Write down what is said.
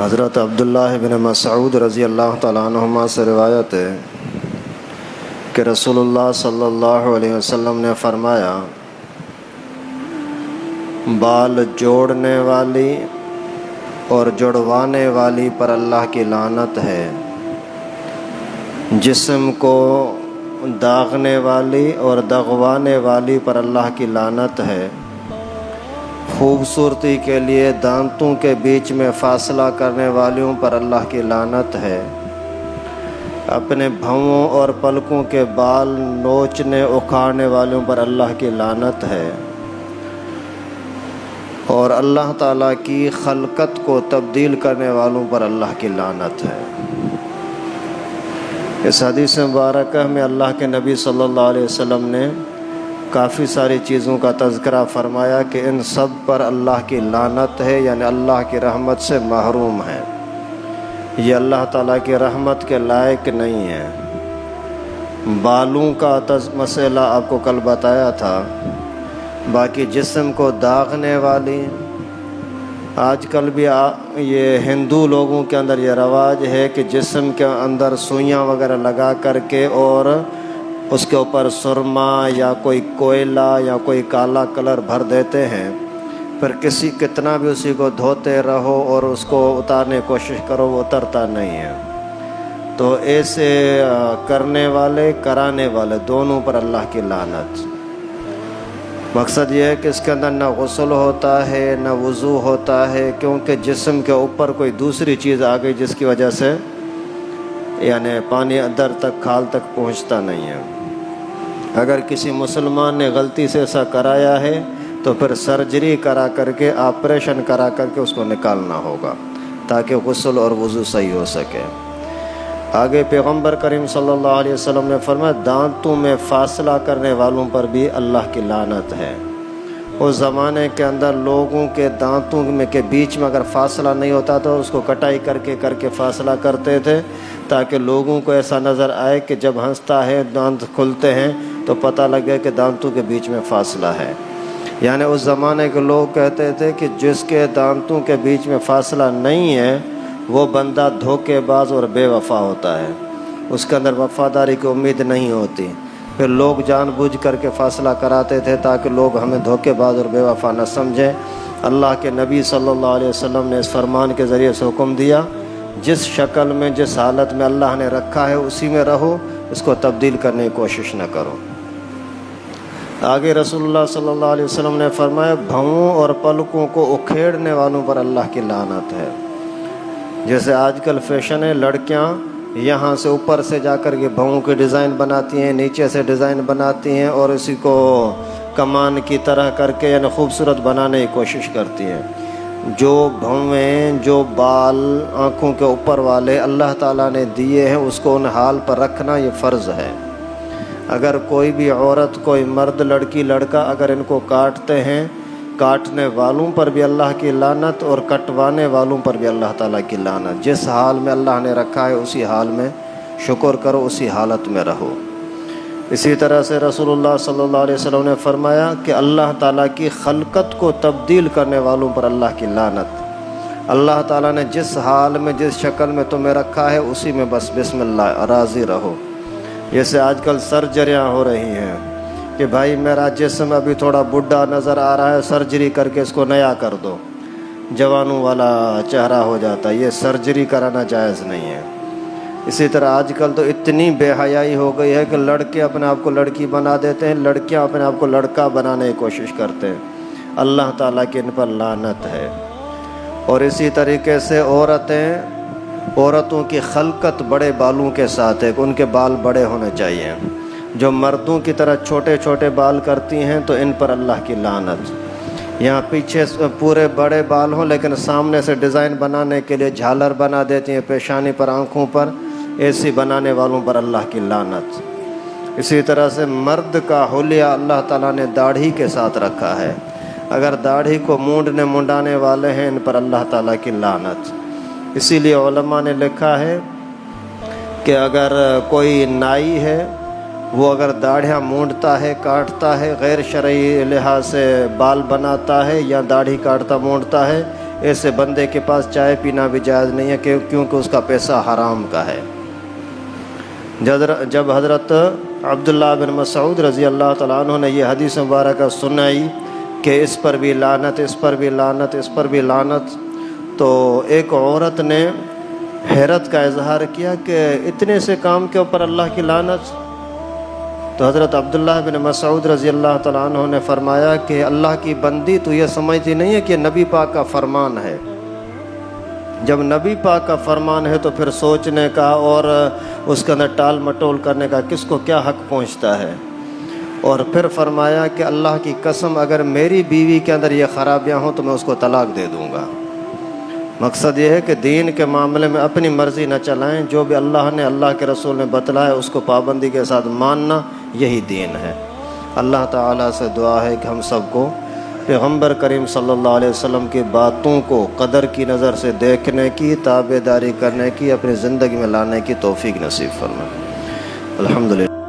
حضرت عبداللہ بن مسعود رضی اللہ تعالیٰ عنہما سے روایت ہے کہ رسول اللہ صلی اللہ علیہ وسلم نے فرمایا، بال جوڑنے والی اور جڑوانے والی پر اللہ کی لعنت ہے، جسم کو داغنے والی اور دغوانے والی پر اللہ کی لعنت ہے، خوبصورتی کے لیے دانتوں کے بیچ میں فاصلہ کرنے والیوں پر اللہ کی لعنت ہے، اپنے بھووں اور پلکوں کے بال نوچنے اکھاڑنے والوں پر اللہ کی لعنت ہے، اور اللہ تعالیٰ کی خلقت کو تبدیل کرنے والوں پر اللہ کی لعنت ہے۔ اس حدیث مبارکہ میں اللہ کے نبی صلی اللہ علیہ وسلم نے کافی ساری چیزوں کا تذکرہ فرمایا کہ ان سب پر اللہ کی لعنت ہے، یعنی اللہ کی رحمت سے محروم ہے، یہ اللہ تعالیٰ کی رحمت کے لائق نہیں ہے۔ بالوں کا مسئلہ آپ کو کل بتایا تھا۔ باقی جسم کو داغنے والی، آج کل بھی یہ ہندو لوگوں کے اندر یہ رواج ہے کہ جسم کے اندر سوئیاں وغیرہ لگا کر کے اور اس کے اوپر سرما یا کوئی کوئلہ یا کوئی کالا کلر بھر دیتے ہیں، پھر کتنا بھی اسی کو دھوتے رہو اور اس کو اتارنے کی کوشش کرو، وہ اترتا نہیں ہے۔ تو ایسے کرنے والے کرانے والے دونوں پر اللہ کی لعنت۔ مقصد یہ ہے کہ اس کے اندر نہ غسل ہوتا ہے نہ وضو ہوتا ہے، کیونکہ جسم کے اوپر کوئی دوسری چیز آ گئی جس کی وجہ سے یعنی پانی اندر تک کھال تک پہنچتا نہیں ہے۔ اگر کسی مسلمان نے غلطی سے ایسا کرایا ہے تو پھر سرجری کرا کر کے آپریشن کرا کر کے اس کو نکالنا ہوگا تاکہ غسل اور وضو صحیح ہو سکے۔ آگے پیغمبر کریم صلی اللہ علیہ وسلم نے فرمایا، دانتوں میں فاصلہ کرنے والوں پر بھی اللہ کی لعنت ہے۔ اس زمانے کے اندر لوگوں کے دانتوں میں کے بیچ میں اگر فاصلہ نہیں ہوتا تو اس کو کٹائی کر کے فاصلہ کرتے تھے تاکہ لوگوں کو ایسا نظر آئے کہ جب ہنستا ہے دانت کھلتے ہیں تو پتہ لگے کہ دانتوں کے بیچ میں فاصلہ ہے۔ یعنی اس زمانے کے لوگ کہتے تھے کہ جس کے دانتوں کے بیچ میں فاصلہ نہیں ہے وہ بندہ دھوکے باز اور بے وفا ہوتا ہے، اس کے اندر وفاداری کی امید نہیں ہوتی۔ پھر لوگ جان بوجھ کر کے فاصلہ کراتے تھے تاکہ لوگ ہمیں دھوکے باز اور بے وفا نہ سمجھیں۔ اللہ کے نبی صلی اللہ علیہ وسلم نے اس فرمان کے ذریعے سے حکم دیا، جس شکل میں جس حالت میں اللہ نے رکھا ہے اسی میں رہو، اس کو تبدیل کرنے کی کوشش نہ کرو۔ آگے رسول اللہ صلی اللہ علیہ وسلم نے فرمایا، بھووں اور پلکوں کو اکھیڑنے والوں پر اللہ کی لعنت ہے۔ جیسے آج کل فیشن ہے، لڑکیاں یہاں سے اوپر سے جا کر کے بھووں کی ڈیزائن بناتی ہیں، نیچے سے ڈیزائن بناتی ہیں اور اسی کو کمان کی طرح کر کے یعنی خوبصورت بنانے کی کوشش کرتی ہیں۔ جو بھویں، جو بال آنکھوں کے اوپر والے اللہ تعالیٰ نے دیے ہیں اس کو ان حال پر رکھنا یہ فرض ہے۔ اگر کوئی بھی عورت، کوئی مرد، لڑکی، لڑکا اگر ان کو کاٹتے ہیں، کاٹنے والوں پر بھی اللہ کی لعنت اور کٹوانے والوں پر بھی اللہ تعالیٰ کی لعنت۔ جس حال میں اللہ نے رکھا ہے اسی حال میں شکر کرو، اسی حالت میں رہو۔ اسی طرح سے رسول اللہ صلی اللہ علیہ وسلم نے فرمایا کہ اللہ تعالیٰ کی خلقت کو تبدیل کرنے والوں پر اللہ کی لعنت۔ اللہ تعالیٰ نے جس حال میں جس شکل میں تمہیں رکھا ہے اسی میں بس بسم اللہ راضی رہو۔ جیسے آج کل سرجریاں ہو رہی ہیں کہ بھائی میرا جسم ابھی تھوڑا بڈھا نظر آ رہا ہے، سرجری کر کے اس کو نیا کر دو، جوانوں والا چہرہ ہو جاتا ہے۔ یہ سرجری کرانا جائز نہیں ہے۔ اسی طرح آج کل تو اتنی بے حیائی ہو گئی ہے کہ لڑکے اپنے آپ کو لڑکی بنا دیتے ہیں، لڑکیاں اپنے آپ کو لڑکا بنانے کی کوشش کرتے ہیں۔ اللہ تعالیٰ کی ان پر لعنت ہے۔ اور اسی طریقے سے عورتوں کی خلقت بڑے بالوں کے ساتھ ہے کہ ان کے بال بڑے ہونے چاہیے۔ جو مردوں کی طرح چھوٹے چھوٹے بال کرتی ہیں تو ان پر اللہ کی لعنت۔ یہاں پیچھے پورے بڑے بال ہوں لیکن سامنے سے ڈیزائن بنانے کے لیے جھالر بنا دیتی ہیں پیشانی پر، آنکھوں پر، ایسی بنانے والوں پر اللہ کی لعنت۔ اسی طرح سے مرد کا حلیہ اللہ تعالیٰ نے داڑھی کے ساتھ رکھا ہے، اگر داڑھی کو منڈانے والے ہیں ان پر اللہ تعالیٰ کی لعنت۔ اسی لیے علماء نے لکھا ہے کہ اگر کوئی نائی ہے وہ اگر داڑھیاں مونڈتا ہے، کاٹتا ہے، غیر شرعی لحاظ سے بال بناتا ہے یا داڑھی کاٹتا مونڈتا ہے، ایسے بندے کے پاس چائے پینا بھی جائز نہیں ہے کیونکہ اس کا پیسہ حرام کا ہے۔ جب حضرت عبداللہ بن مسعود رضی اللہ تعالیٰ عنہ نے یہ حدیث مبارکہ سنائی کہ اس پر بھی لعنت، اس پر بھی لعنت، اس پر بھی لعنت، تو ایک عورت نے حیرت کا اظہار کیا کہ اتنے سے کام کے اوپر اللہ کی لعنت؟ تو حضرت عبداللہ بن مسعود رضی اللہ تعالیٰ عنہ نے فرمایا کہ اللہ کی بندی تو یہ سمجھتی نہیں ہے کہ نبی پاک کا فرمان ہے؟ جب نبی پاک کا فرمان ہے تو پھر سوچنے کا اور اس کے اندر ٹال مٹول کرنے کا کس کو کیا حق پہنچتا ہے؟ اور پھر فرمایا کہ اللہ کی قسم اگر میری بیوی کے اندر یہ خرابیاں ہوں تو میں اس کو طلاق دے دوں گا۔ مقصد یہ ہے کہ دین کے معاملے میں اپنی مرضی نہ چلائیں، جو بھی اللہ نے، اللہ کے رسول نے بتلایا اس کو پابندی کے ساتھ ماننا، یہی دین ہے۔ اللہ تعالیٰ سے دعا ہے کہ ہم سب کو پیغمبر کریم صلی اللہ علیہ وسلم کی باتوں کو قدر کی نظر سے دیکھنے کی، تابع داری کرنے کی، اپنی زندگی میں لانے کی توفیق نصیب فرمائے۔ الحمدللہ۔